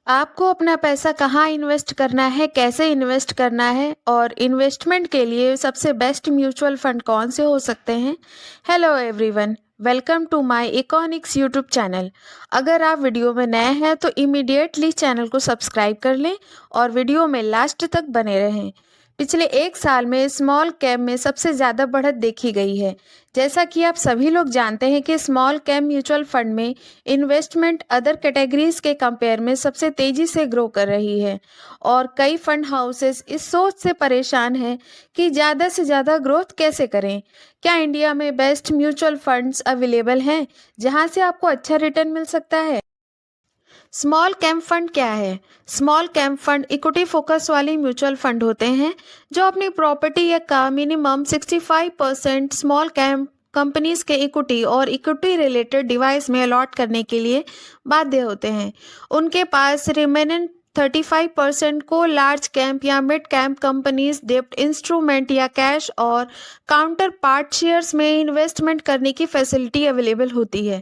आपको अपना पैसा कहाँ इन्वेस्ट करना है, कैसे इन्वेस्ट करना है और इन्वेस्टमेंट के लिए सबसे बेस्ट म्यूचुअल फंड कौन से हो सकते हैं। Hello everyone, welcome to my economics YouTube channel. अगर आप वीडियो में नए हैं तो इमीडिएटली चैनल को सब्सक्राइब कर लें और वीडियो में लास्ट तक बने रहें। पिछले एक साल में स्मॉल कैप में सबसे ज़्यादा बढ़त देखी गई है। जैसा कि आप सभी लोग जानते हैं कि स्मॉल कैप म्यूचुअल फंड में इन्वेस्टमेंट अदर कैटेगरीज के कंपेयर में सबसे तेज़ी से ग्रो कर रही है और कई फंड हाउसेस इस सोच से परेशान हैं कि ज़्यादा से ज़्यादा ग्रोथ कैसे करें। क्या इंडिया में बेस्ट म्यूचुअल फंड्स अवेलेबल हैं जहां से आपको अच्छा रिटर्न मिल सकता है? स्मॉल कैप फंड क्या है? Small cap fund equity focus वाले म्यूचुअल फंड होते हैं जो अपनी प्रॉपर्टी या का मिनिमम 65% स्मॉल कैप कंपनीज के इक्विटी और इक्विटी रिलेटेड डिवाइस में अलॉट करने के लिए बाध्य होते हैं। उनके पास रिमेनेंट 35% को लार्ज कैंप या मिड कैंप कंपनीज डेब्ट इंस्ट्रूमेंट या कैश और काउंटर पार्ट शेयर्स में इन्वेस्टमेंट करने की फैसिलिटी अवेलेबल होती है।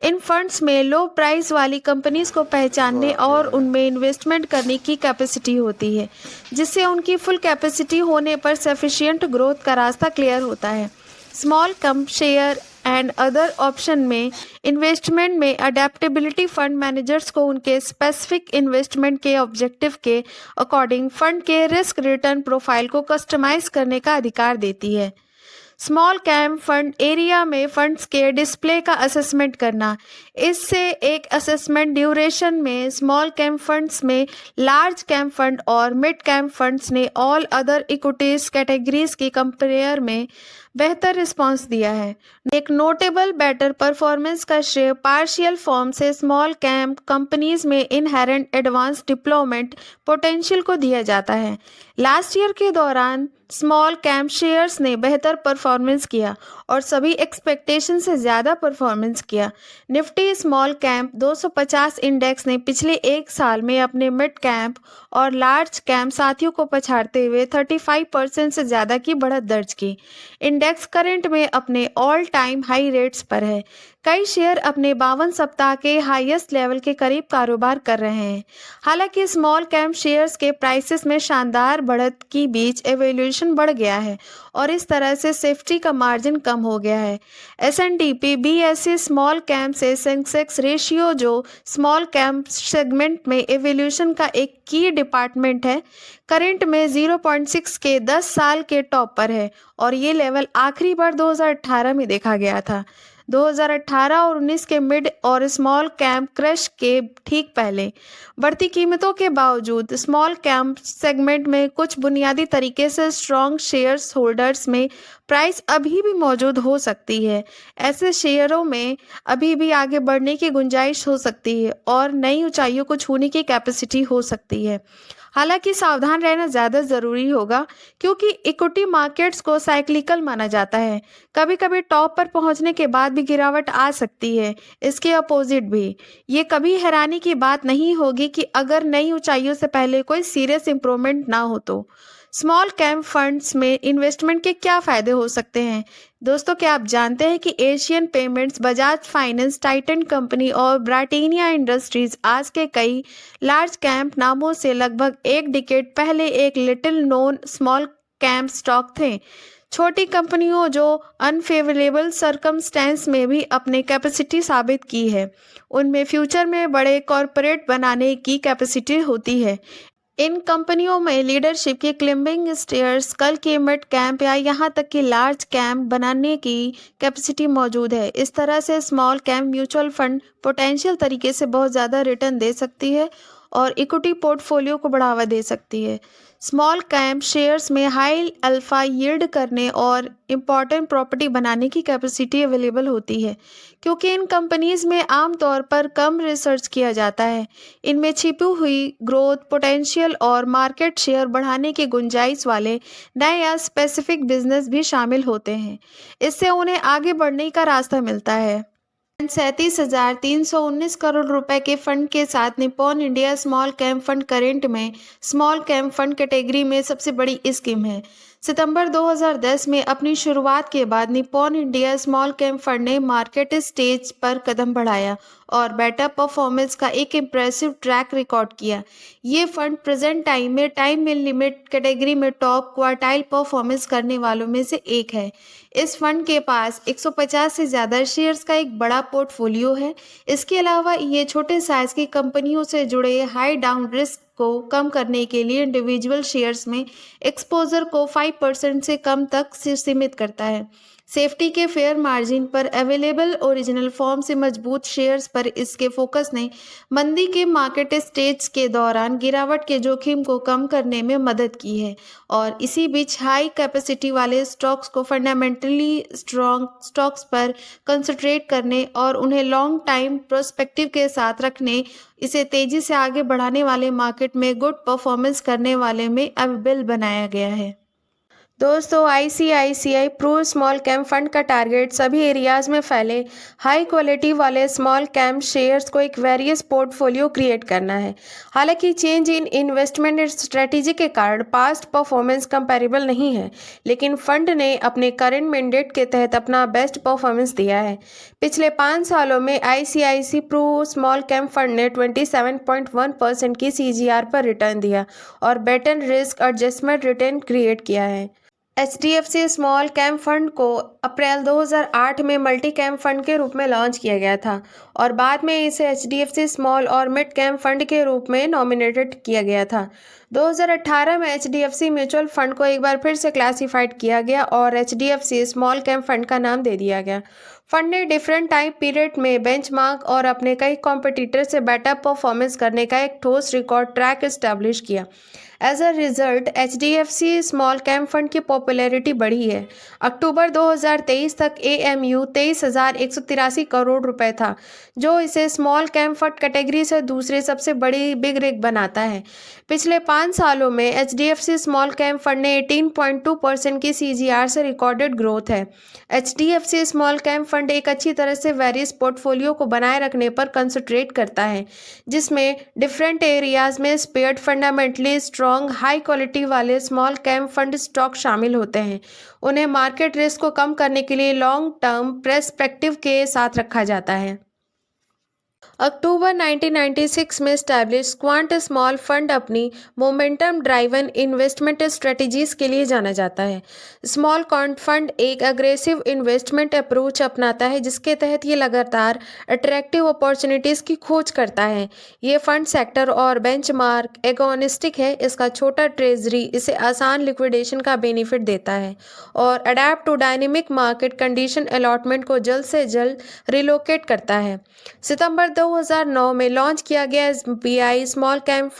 इन फंड्स में लो प्राइस वाली कंपनीज को पहचानने और उनमें इन्वेस्टमेंट करने की कैपेसिटी होती है, जिससे उनकी फुल कैपेसिटी होने पर सफिशिएंट ग्रोथ का रास्ता क्लियर होता है। Small come share and other option में इन्वेस्टमेंट में अडेप्टेबिलिटी फंड मैनेजर्स को उनके स्पेसिफिक इन्वेस्टमेंट के ऑब्जेक्टिव के अकॉर्डिंग फंड के रिस्क रिटर्न प्रोफाइल को कस्टमाइज करने का अधिकार देती है। स्मॉल कैप फंड एरिया में फंड्स के डिस्प्ले का असेसमेंट करना। इससे एक असेसमेंट ड्यूरेशन में स्मॉल कैप फंड्स में लार्ज कैप फंड और मिड कैप फंड्स ने ऑल अदर इक्विटीज कैटेगरीज की कंपेयर में बेहतर रिस्पांस दिया है। एक नोटेबल बेटर परफॉर्मेंस का श्रेय पार्शियल फॉर्म से स्मॉल कैप कंपनीज में इनहेरेंट एडवांस डिप्लॉयमेंट पोटेंशियल को दिया जाता है। लास्ट ईयर के दौरान स्मॉल कैप शेयर्स ने बेहतर परफॉर्मेंस किया और सभी एक्सपेक्टेशन से ज़्यादा परफॉर्मेंस किया। निफ्टी स्मॉल कैप 250 इंडेक्स ने पिछले एक साल में अपने मिड कैप और लार्ज कैप साथियों को पछाड़ते हुए 35% से ज़्यादा की बढ़त दर्ज की। इंडेक्स करंट में अपने ऑल टाइम हाई रेट्स पर है। कई शेयर अपने 52 सप्ताह के हाईएस्ट लेवल के करीब कारोबार कर रहे हैं। हालांकि स्मॉल कैप शेयर्स के प्राइसेस में शानदार बढ़त की बीच एवोल्यूशन बढ़ गया है और इस तरह से सेफ्टी का मार्जिन कम हो गया है। S&P BSE स्मॉल कैप से सेंसेक्स रेशियो जो स्मॉल कैप सेगमेंट में एवोल्यूशन का एक की डिपार्टमेंट है, करंट में 0.6 के 10 साल के टॉप पर है और ये लेवल आखिरी बार 2018 में देखा गया था। 2018 और 19 के मिड और स्मॉल कैप क्रैश के ठीक पहले बढ़ती कीमतों के बावजूद स्मॉल कैप सेगमेंट में कुछ बुनियादी तरीके से स्ट्रॉन्ग शेयर्स होल्डर्स में प्राइस अभी भी मौजूद हो सकती है। ऐसे शेयरों में अभी भी आगे बढ़ने की गुंजाइश हो सकती है और नई ऊंचाइयों को छूने की कैपेसिटी हो सकती है। हालांकि सावधान रहना ज़्यादा ज़रूरी होगा क्योंकि इक्विटी मार्केट्स को साइक्लिकल माना जाता है। कभी कभी टॉप पर पहुंचने के बाद भी गिरावट आ सकती है, इसके अपोजिट भी। ये कभी हैरानी की बात नहीं होगी कि अगर नई ऊंचाइयों से पहले कोई सीरियस इंप्रूवमेंट ना हो तो। स्मॉल कैप फंड्स में इन्वेस्टमेंट के क्या फ़ायदे हो सकते हैं? दोस्तों, क्या आप जानते हैं कि Asian payments, Bajaj finance, Titan company और ब्रिटानिया इंडस्ट्रीज आज के कई लार्ज कैप नामों से लगभग एक डिकेड पहले एक little known small cap stock थे। छोटी कंपनियों जो अनफेवरेबल सर्कमस्टेंस में भी अपनी कैपेसिटी साबित की है, उनमें फ्यूचर में बड़े कॉरपोरेट बनाने की कैपेसिटी होती है। इन कंपनियों में लीडरशिप की क्लिंबिंग स्टेयर्स, कल की मिड कैंप या यहाँ तक कि लार्ज कैंप बनाने की कैपेसिटी मौजूद है। इस तरह से small camp mutual fund potential तरीके से बहुत ज़्यादा रिटर्न दे सकती है और इक्विटी पोर्टफोलियो को बढ़ावा दे सकती है। स्मॉल कैप शेयर्स में हाई अल्फा यील्ड करने और इम्पॉर्टेंट प्रॉपर्टी बनाने की कैपेसिटी अवेलेबल होती है क्योंकि इन कंपनीज में आमतौर पर कम रिसर्च किया जाता है। इनमें छिपी हुई ग्रोथ पोटेंशियल और मार्केट शेयर बढ़ाने की गुंजाइश वाले नए या स्पेसिफिक बिजनेस भी शामिल होते हैं। इससे उन्हें आगे बढ़ने का रास्ता मिलता है। 37,319 करोड़ रुपए के फंड के साथ Nippon India small cap fund current में स्मॉल कैप फंड कैटेगरी में सबसे बड़ी स्कीम है। सितंबर 2010 में अपनी शुरुआत के बाद Nippon India small cap fund ने मार्केट स्टेज पर कदम बढ़ाया और बेटर परफॉर्मेंस का एक इम्प्रेसिव ट्रैक रिकॉर्ड किया। ये फंड प्रेजेंट टाइम में टाइम लिमिट कैटेगरी में टॉप क्वार्टाइल परफॉर्मेंस करने वालों में से एक है। इस फंड के पास 150 से ज़्यादा शेयर्स का एक बड़ा पोर्टफोलियो है। इसके अलावा ये छोटे साइज की कंपनियों से जुड़े हाई डाउन रिस्क को कम करने के लिए इंडिविजुअल शेयर्स में एक्सपोजर को 5% से कम तक सीमित करता है। सेफ्टी के फेयर मार्जिन पर अवेलेबल ओरिजिनल फॉर्म से मजबूत शेयर्स पर इसके फोकस ने मंदी के मार्केट स्टेज के दौरान गिरावट के जोखिम को कम करने में मदद की है और इसी बीच हाई कैपेसिटी वाले स्टॉक्स को फंडामेंटली स्ट्रॉन्ग स्टॉक्स पर कंसंट्रेट करने और उन्हें लॉन्ग टाइम प्रोस्पेक्टिव के साथ रखने इसे तेजी से आगे बढ़ाने वाले मार्केट में गुड परफॉर्मेंस करने वाले में अवेलेबल बनाया गया है। दोस्तों, ICICI Pru small cap fund का टारगेट सभी एरियाज में फैले हाई क्वालिटी वाले स्मॉल कैप शेयर्स को एक वेरियस पोर्टफोलियो क्रिएट करना है। हालांकि चेंज इन इन्वेस्टमेंट स्ट्रेटेजी के कारण पास्ट परफॉर्मेंस कंपैरेबल नहीं है, लेकिन फंड ने अपने करंट मैंडेट के तहत अपना बेस्ट परफॉर्मेंस दिया है। पिछले 5 सालों में ICICI Pru small cap fund ने 27.1% की सीजीआर पर रिटर्न दिया और better risk adjustment return create किया है। एचडीएफसी स्मॉल कैप फंड को अप्रैल 2008 में मल्टी कैप फंड के रूप में लॉन्च किया गया था और बाद में इसे एचडीएफसी स्मॉल और मिड कैप फंड के रूप में नॉमिनेटेड किया गया था। 2018 में एचडीएफसी म्यूचुअल फंड को एक बार फिर से क्लासिफाइड किया गया और एचडीएफसी स्मॉल कैप फंड का नाम दे दिया गया। फंड ने डिफरेंट टाइम पीरियड में बेंचमार्क और अपने कई कॉम्पिटिटर से बेटर परफॉर्मेंस करने का एक ठोस रिकॉर्ड ट्रैक एस्टैब्लिश किया। As a result HDFC small cap fund की पॉपुलैरिटी बढ़ी है। अक्टूबर 2023 तक एएमयू 23,183 करोड़ रुपए था, जो इसे स्मॉल कैप फंड कैटेगरी से दूसरे सबसे बड़ी बिग रिग बनाता है। पिछले 5 सालों में एचडीएफसी स्मॉल कैप फंड ने 18.2% की सीजीआर से रिकॉर्डेड ग्रोथ है। एचडीएफसी स्मॉल कैप फंड एक अच्छी तरह से वेरियस पोर्टफोलियो को बनाए रखने पर कंसंट्रेट करता है, जिसमें डिफरेंट एरियाज में spared fundamentally strong high quality वाले स्मॉल कैप फंड स्टॉक शामिल होते हैं। उन्हें मार्केट रिस्क को कम करने के लिए लॉन्ग टर्म पर्सपेक्टिव के साथ रखा जाता है। अक्टूबर 1996 में स्टैब्लिश क्वांट स्मॉल फंड अपनी मोमेंटम ड्राइवन इन्वेस्टमेंट स्ट्रेटजीज के लिए जाना जाता है। स्मॉल क्वांट फंड एक अग्रेसिव इन्वेस्टमेंट अप्रोच अपनाता है, जिसके तहत ये लगातार अट्रैक्टिव अपॉर्चुनिटीज़ की खोज करता है। ये फंड सेक्टर और बेंचमार्क एगोनिस्टिक है। इसका छोटा ट्रेजरी इसे आसान लिक्विडेशन का बेनिफिट देता है और adept to dynamic market condition allotment को जल्द से जल्द रिलोकेट करता है। सितंबर 2009 में लॉन्च किया गया SBI small cap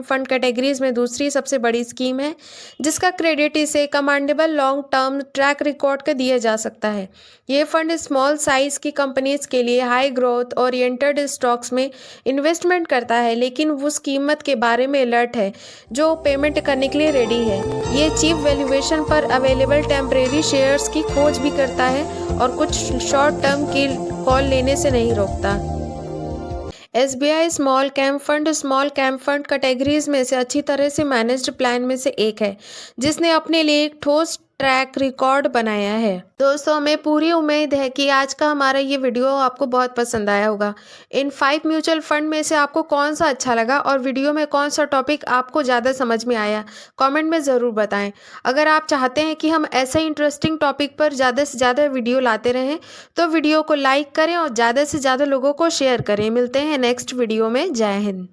fund categories में दूसरी सबसे बड़ी स्कीम है, जिसका क्रेडिट इसे commendable long term track record का दिया जा सकता है। ये फंड स्मॉल साइज की कंपनीज के लिए हाई ग्रोथ ओरिएंटेड स्टॉक्स में इन्वेस्टमेंट करता है, लेकिन उस कीमत के बारे में अलर्ट है जो पेमेंट करने के लिए रेडी है। ये चीप वैल्यूएशन पर अवेलेबल टेम्परेरी शेयर्स की खोज भी करता है और कुछ शॉर्ट टर्म की कॉल लेने से नहीं रोकता। SBI small cap fund categories में से अच्छी तरह से मैनेज्ड प्लान में से एक है, जिसने अपने लिए एक ठोस ट्रैक रिकॉर्ड बनाया है। दोस्तों, हमें पूरी उम्मीद है कि आज का हमारा ये वीडियो आपको बहुत पसंद आया होगा। इन 5 म्यूचुअल फंड में से आपको कौन सा अच्छा लगा और वीडियो में कौन सा टॉपिक आपको ज़्यादा समझ में आया, कमेंट में ज़रूर बताएं। अगर आप चाहते हैं कि हम ऐसे इंटरेस्टिंग टॉपिक पर ज़्यादा से ज़्यादा वीडियो लाते रहें तो वीडियो को लाइक करें और ज़्यादा से ज़्यादा लोगों को शेयर करें। मिलते हैं नेक्स्ट वीडियो में। जय हिंद।